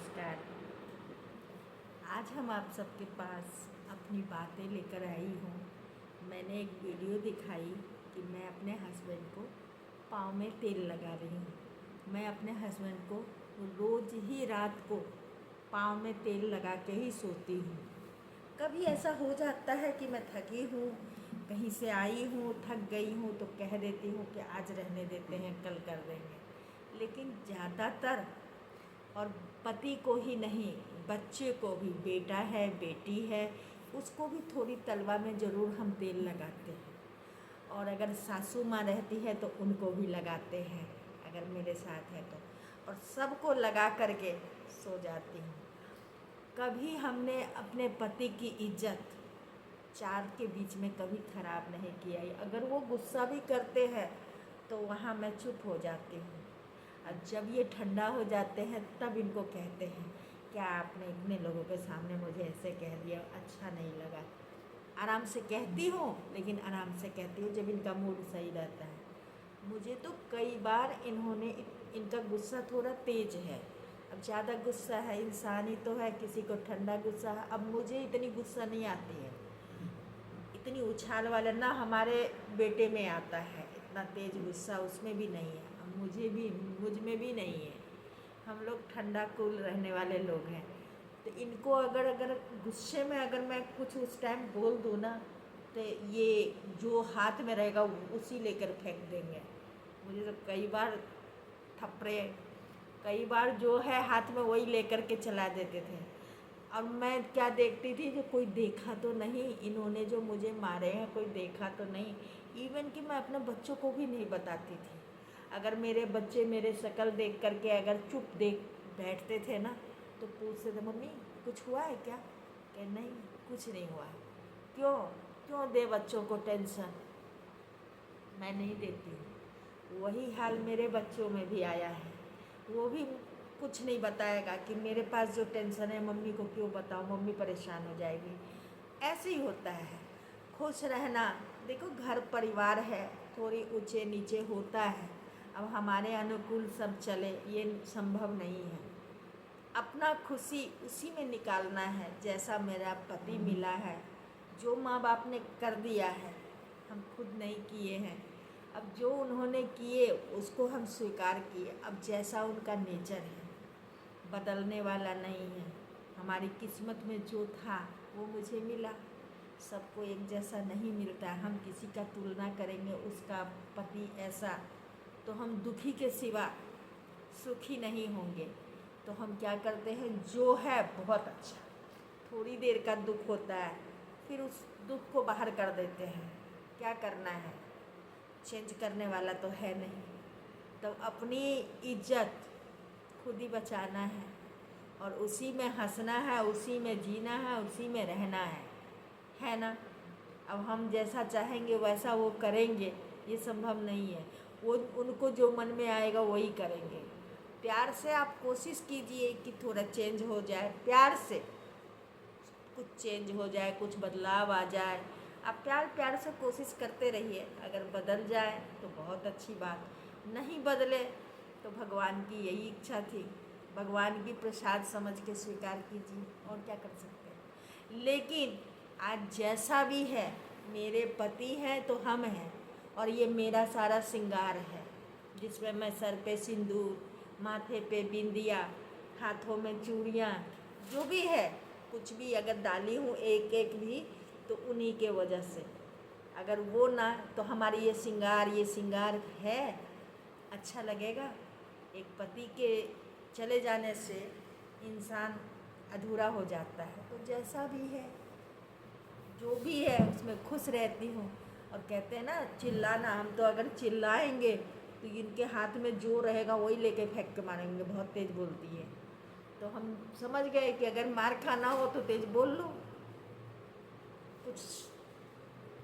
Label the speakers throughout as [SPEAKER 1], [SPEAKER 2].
[SPEAKER 1] नमस्कार। आज हम आप सबके पास अपनी बातें लेकर आई हूँ। मैंने एक वीडियो दिखाई कि मैं अपने हस्बैंड को पाँव में तेल लगा रही हूँ। मैं अपने हस्बैंड को रोज़ ही रात को पाँव में तेल लगा के ही सोती हूँ। कभी ऐसा हो जाता है कि मैं थकी हूँ, कहीं से आई हूँ, थक गई हूँ, तो कह देती हूँ कि आज रहने देते हैं, कल कर देंगे। लेकिन ज़्यादातर और पति को ही नहीं, बच्चे को भी, बेटा है बेटी है, उसको भी थोड़ी तलवा में ज़रूर हम तेल लगाते हैं। और अगर सासू माँ रहती है तो उनको भी लगाते हैं, अगर मेरे साथ है तो, और सबको लगा करके सो जाती हूँ। कभी हमने अपने पति की इज्जत चार के बीच में कभी ख़राब नहीं किया है। अगर वो गुस्सा भी करते हैं तो वहाँ मैं चुप हो जाती हूँ। और जब ये ठंडा हो जाते हैं तब इनको कहते हैं, क्या आपने इतने लोगों के सामने मुझे ऐसे कह दिया, अच्छा नहीं लगा। आराम से कहती हूँ, लेकिन आराम से कहती हूँ जब इनका मूड सही रहता है। मुझे तो कई बार इनका गुस्सा थोड़ा तेज है। अब ज़्यादा गुस्सा है, इंसान ही तो है, किसी को ठंडा गुस्सा है। अब मुझे इतनी गुस्सा नहीं आती है, इतनी उछाल वाला ना हमारे बेटे में आता है, इतना तेज गुस्सा उसमें भी नहीं है, मुझ में भी नहीं है। हम लोग ठंडा कूल रहने वाले लोग हैं। तो इनको अगर गुस्से में अगर मैं कुछ उस टाइम बोल दूँ ना, तो ये जो हाथ में रहेगा उसी लेकर फेंक देंगे। मुझे तो कई बार थप्पड़े, कई बार जो है हाथ में वही लेकर के चला देते थे। अब मैं क्या देखती थी, जो कोई देखा तो नहीं, इन्होंने जो मुझे मारे हैं कोई देखा तो नहीं। इवन कि मैं अपने बच्चों को भी नहीं बताती थी। अगर मेरे बच्चे मेरे शक्ल देख करके अगर चुप देख बैठते थे ना, तो पूछते थे, मम्मी कुछ हुआ है क्या? कि नहीं, कुछ नहीं हुआ है। क्यों क्यों दे बच्चों को टेंशन? मैं नहीं देती हूँ। वही हाल मेरे बच्चों में भी आया है। वो भी कुछ नहीं बताएगा कि मेरे पास जो टेंशन है मम्मी को क्यों बताऊँ, मम्मी परेशान हो जाएगी। ऐसे ही होता है। खुश रहना, देखो घर परिवार है, थोड़ी ऊंचे नीचे होता है। अब हमारे अनुकूल सब चले ये संभव नहीं है। अपना खुशी उसी में निकालना है, जैसा मेरा पति मिला है, जो माँ बाप ने कर दिया है, हम खुद नहीं किए हैं। अब जो उन्होंने किए उसको हम स्वीकार किए। अब जैसा उनका नेचर है, बदलने वाला नहीं है। हमारी किस्मत में जो था वो मुझे मिला। सबको एक जैसा नहीं मिलता। हम किसी का तुलना करेंगे, उसका पति ऐसा, तो हम दुखी के सिवा सुखी नहीं होंगे। तो हम क्या करते हैं, जो है बहुत अच्छा, थोड़ी देर का दुख होता है, फिर उस दुख को बाहर कर देते हैं। क्या करना है, चेंज करने वाला तो है नहीं। तो अपनी इज्जत खुद ही बचाना है और उसी में हंसना है, उसी में जीना है, उसी में रहना है ना। अब हम जैसा चाहेंगे वैसा वो करेंगे, ये संभव नहीं है। वो उनको जो मन में आएगा वही करेंगे। प्यार से आप कोशिश कीजिए कि थोड़ा चेंज हो जाए, प्यार से कुछ चेंज हो जाए, कुछ बदलाव आ जाए। आप प्यार से कोशिश करते रहिए। अगर बदल जाए तो बहुत अच्छी बात, नहीं बदले तो भगवान की यही इच्छा थी, भगवान की प्रसाद समझ के स्वीकार कीजिए, और क्या कर सकते हैं। लेकिन आज जैसा भी है, मेरे पति हैं तो हम हैं, और ये मेरा सारा श्रृंगार है, जिसमें मैं सर पे सिंदूर, माथे पे बिंदिया, हाथों में चूड़ियाँ, जो भी है, कुछ भी अगर डाली हूँ एक एक भी, तो उन्हीं के वजह से। अगर वो ना, तो हमारी ये श्रृंगार है, अच्छा लगेगा? एक पति के चले जाने से इंसान अधूरा हो जाता है। तो जैसा भी है, जो भी है, उसमें खुश रहती हूँ। और कहते हैं ना, चिल्लाना, हम तो अगर चिल्लाएंगे तो इनके हाथ में जो रहेगा वही लेके फेंक के मारेंगे, बहुत तेज़ बोलती है। तो हम समझ गए कि अगर मार खाना हो तो तेज़ बोल लो कुछ।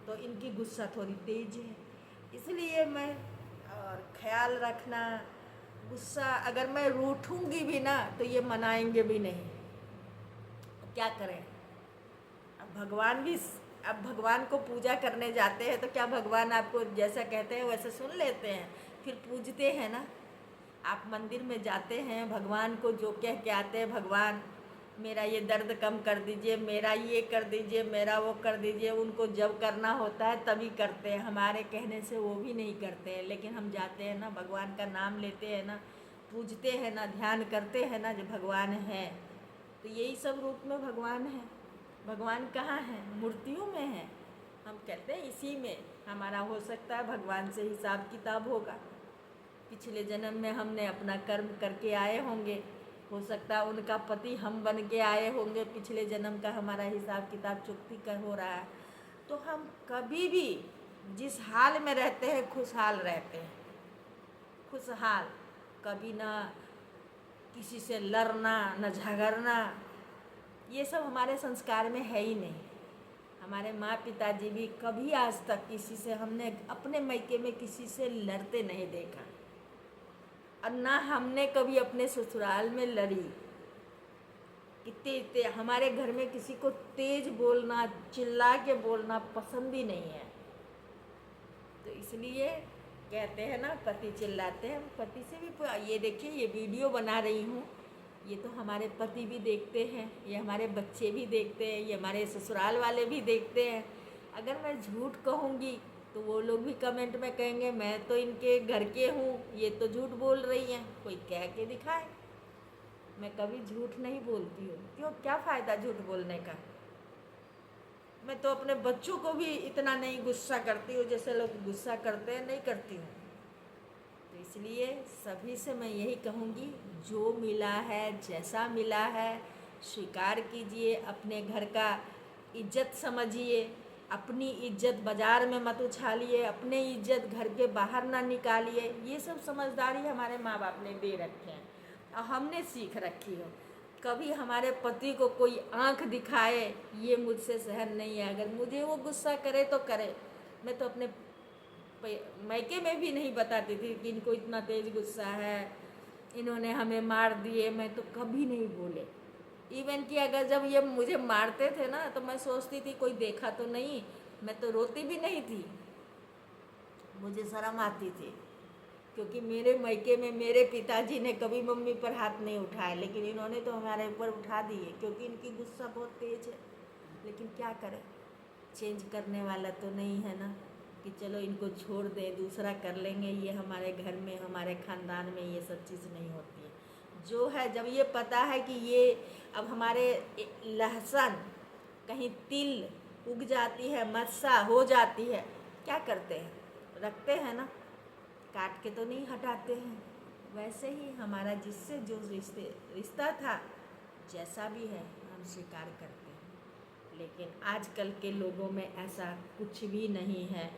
[SPEAKER 1] तो इनकी गुस्सा थोड़ी तेज है, इसलिए मैं, और ख्याल रखना, गुस्सा अगर मैं रूठूंगी भी ना तो ये मनाएंगे भी नहीं। क्या करें? अब भगवान को पूजा करने जाते हैं तो क्या भगवान आपको जैसा कहते हैं वैसे सुन लेते हैं? फिर पूजते हैं ना। आप मंदिर में जाते हैं, भगवान को जो कह के आते हैं, भगवान मेरा ये दर्द कम कर दीजिए, मेरा ये कर दीजिए, मेरा वो कर दीजिए, उनको जब करना होता है तभी करते हैं, हमारे कहने से वो भी नहीं करते हैं। लेकिन हम जाते हैं ना, भगवान का नाम लेते हैं ना, पूजते हैं ना, ध्यान करते हैं ना, जो भगवान है, तो यही सब रूप में भगवान है। भगवान कहाँ है? मूर्तियों में है। हम कहते हैं इसी में हमारा हो सकता है भगवान से हिसाब किताब होगा। पिछले जन्म में हमने अपना कर्म करके आए होंगे, हो सकता है उनका पति हम बन के आए होंगे, पिछले जन्म का हमारा हिसाब किताब चुकती कर हो रहा है। तो हम कभी भी जिस हाल में रहते हैं खुशहाल रहते हैं, खुशहाल, कभी ना किसी से लड़ना न झगड़ना, ये सब हमारे संस्कार में है ही नहीं। हमारे माँ पिताजी भी कभी आज तक किसी से, हमने अपने मायके में किसी से लड़ते नहीं देखा, और ना हमने कभी अपने ससुराल में लड़ी। इतने हमारे घर में किसी को तेज बोलना, चिल्ला के बोलना पसंद ही नहीं है। तो इसलिए कहते हैं ना, पति चिल्लाते हैं, पति से भी। ये देखिए, ये वीडियो बना रही हूँ, ये तो हमारे पति भी देखते हैं, ये हमारे बच्चे भी देखते हैं, ये हमारे ससुराल वाले भी देखते हैं। अगर मैं झूठ कहूँगी तो वो लोग भी कमेंट में कहेंगे मैं तो इनके घर के हूँ, ये तो झूठ बोल रही हैं। कोई कह के दिखाए। मैं कभी झूठ नहीं बोलती हूँ, क्यों, क्या फ़ायदा झूठ बोलने का। मैं तो अपने बच्चों को भी इतना नहीं गुस्सा करती हूँ जैसे लोग गुस्सा करते हैं, नहीं करती हूँ। तो इसलिए सभी से मैं यही कहूँगी, जो मिला है, जैसा मिला है, स्वीकार कीजिए, अपने घर का इज्जत समझिए, अपनी इज्जत बाज़ार में मत उछालिए, अपने इज्जत घर के बाहर ना निकालिए। ये सब समझदारी हमारे माँ बाप ने दे रखे हैं और हमने सीख रखी हो। कभी हमारे पति को कोई आँख दिखाए, ये मुझसे सहन नहीं है। अगर मुझे वो गुस्सा करे तो करे, मैं तो अपने मायके में भी नहीं बताती थी कि इनको इतना तेज गुस्सा है, इन्होंने हमें मार दिए। मैं तो कभी नहीं बोले। इवन कि अगर जब ये मुझे मारते थे ना, तो मैं सोचती थी कोई देखा तो नहीं, मैं तो रोती भी नहीं थी, मुझे शर्म आती थी। क्योंकि मेरे मायके में मेरे पिताजी ने कभी मम्मी पर हाथ नहीं उठाया, लेकिन इन्होंने तो हमारे ऊपर उठा दिए, क्योंकि इनकी गुस्सा बहुत तेज है। लेकिन क्या करें, चेंज करने वाला तो नहीं है ना, कि चलो इनको छोड़ दें, दूसरा कर लेंगे। ये हमारे घर में, हमारे ख़ानदान में ये सब चीज़ नहीं होती है। जो है, जब ये पता है कि ये अब हमारे लहसुन कहीं तिल उग जाती है, मस्सा हो जाती है, क्या करते हैं, रखते हैं ना, काट के तो नहीं हटाते हैं। वैसे ही हमारा जिससे जो रिश्ता था, जैसा भी है, हम स्वीकार करते हैं। लेकिन आजकल के लोगों में ऐसा कुछ भी नहीं है।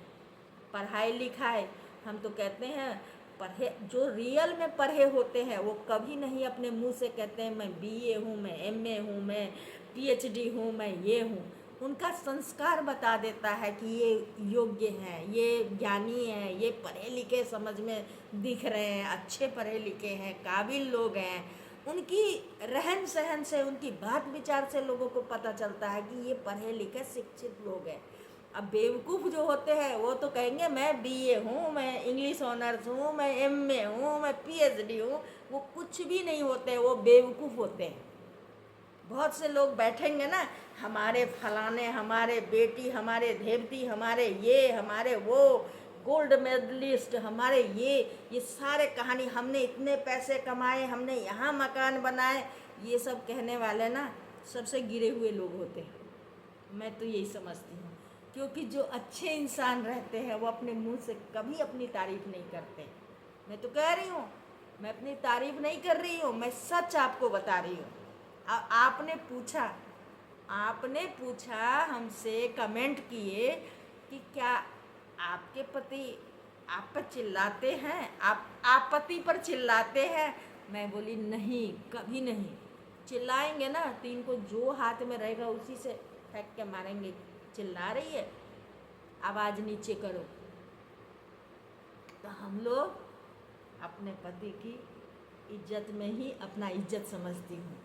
[SPEAKER 1] पढ़ाई लिखाई, हम तो कहते हैं पढ़े, जो रियल में पढ़े होते हैं वो कभी नहीं अपने मुंह से कहते हैं मैं बीए हूँ, मैं एमए हूँ, मैं पीएचडी हूँ, मैं ये हूँ। उनका संस्कार बता देता है कि ये योग्य हैं, ये ज्ञानी हैं, ये पढ़े लिखे समझ में दिख रहे हैं, अच्छे पढ़े लिखे हैं, काबिल लोग हैं। उनकी रहन सहन से, उनकी बात विचार से लोगों को पता चलता है कि ये पढ़े लिखे शिक्षित लोग हैं। अब बेवकूफ़ जो होते हैं वो तो कहेंगे मैं बीए हूँ, मैं इंग्लिश ऑनर्स हूँ, मैं एमए हूँ, मैं पीएचडी हूँ। वो कुछ भी नहीं होते, वो बेवकूफ़ होते हैं। बहुत से लोग बैठेंगे ना, हमारे फलाने, हमारे बेटी, हमारे देवती, हमारे ये, हमारे वो, गोल्ड मेडलिस्ट, हमारे ये सारे कहानी, हमने इतने पैसे कमाए, हमने यहाँ मकान बनाए, ये सब कहने वाले ना सबसे गिरे हुए लोग होते हैं। मैं तो यही समझती हूँ, क्योंकि जो अच्छे इंसान रहते हैं वो अपने मुंह से कभी अपनी तारीफ़ नहीं करते। मैं तो कह रही हूँ, मैं अपनी तारीफ़ नहीं कर रही हूँ, मैं सच आपको बता रही हूँ। आपने पूछा हमसे, कमेंट किए कि क्या आपके पति आप पर चिल्लाते हैं, आप पति पर चिल्लाते हैं। मैं बोली नहीं, कभी नहीं। चिल्लाएंगे ना तो इनको जो हाथ में रहेगा उसी से फेंक के मारेंगे। चिल्ला रही है, आवाज़ नीचे करो। तो हम लोग अपने पति की इज्जत में ही अपना इज्जत समझती हूँ।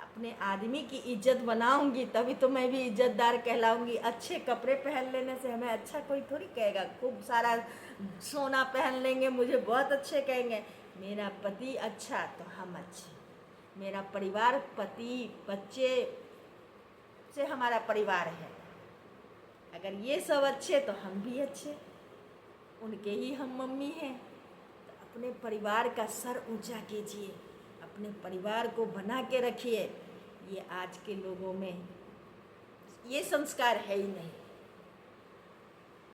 [SPEAKER 1] अपने आदमी की इज्जत बनाऊंगी तभी तो मैं भी इज्जतदार कहलाऊंगी। अच्छे कपड़े पहन लेने से हमें अच्छा कोई थोड़ी कहेगा। खूब सारा सोना पहन लेंगे मुझे बहुत अच्छे कहेंगे, मेरा पति अच्छा तो हम अच्छे, मेरा परिवार पति बच्चे से हमारा परिवार है। अगर ये सब अच्छे तो हम भी अच्छे, उनके ही हम मम्मी हैं। तो अपने परिवार का सर ऊंचा कीजिए, अपने परिवार को बना के रखिए। ये आज के लोगों में ये संस्कार है ही नहीं।